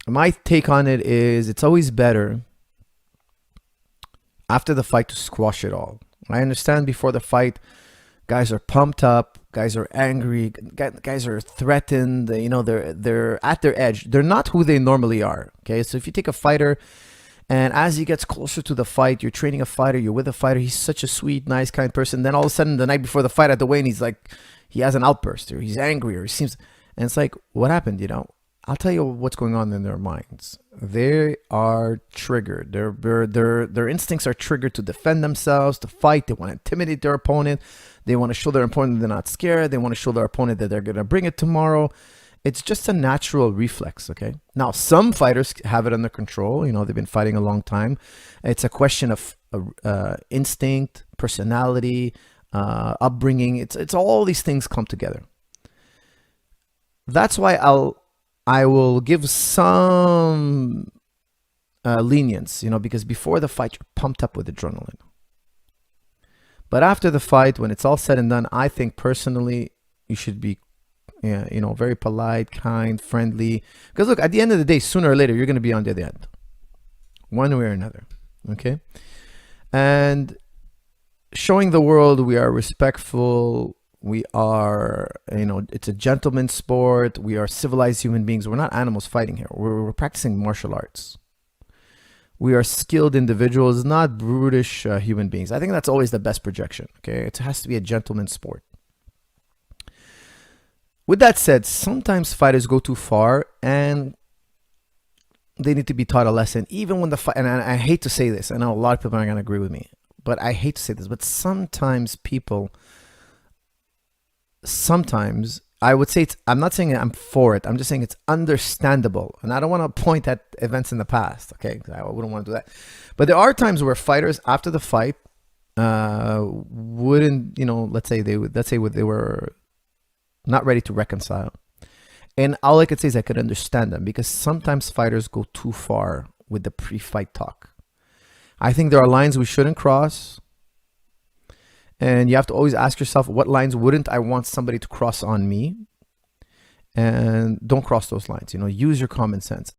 My take on it is it's always better after the fight to squash it all. I understand before the fight, guys are pumped up, guys are angry, guys are threatened. They're at their edge. They're not who they normally are. Okay, so if you take a fighter, and as he gets closer to the fight, you're training a fighter, you're with a fighter, he's such a sweet, nice, kind person. Then all of a sudden, the night before the fight at the weigh-in, he's like, he has an outburst, or he's angry, or he seems, and it's like, what happened? I'll tell you what's going on in their minds. They are triggered. Their instincts are triggered to defend themselves, to fight. They want to intimidate their opponent. They want to show their opponent they're not scared. They want to show their opponent that they're going to bring it tomorrow. It's just a natural reflex, okay? Now, some fighters have it under control. They've been fighting a long time. It's a question of instinct, personality, upbringing. It's all these things come together. That's why I will give some lenience, because before the fight, you're pumped up with adrenaline. But after the fight, when it's all said and done, I think personally, you should be, very polite, kind, friendly. Because look, at the end of the day, sooner or later, you're going to be on the other end, one way or another, okay? And showing the world we are respectful, we are, it's a gentleman's sport. We are civilized human beings. We're not animals fighting here. We're practicing martial arts. We are skilled individuals, not brutish human beings. I think that's always the best projection, okay? It has to be a gentleman's sport. With that said, sometimes fighters go too far and they need to be taught a lesson, even when the fight, and I hate to say this, I know a lot of people aren't going to agree with me, but I hate to say this, but sometimes I would say I'm not saying I'm for it. I'm just saying it's understandable. And I don't want to point at events in the past. Okay. I wouldn't want to do that. But there are times where fighters after the fight wouldn't, let's say they were not ready to reconcile. And all I could say is I could understand them, because sometimes fighters go too far with the pre-fight talk. I think there are lines we shouldn't cross. And you have to always ask yourself, what lines wouldn't I want somebody to cross on me? And don't cross those lines. Use your common sense.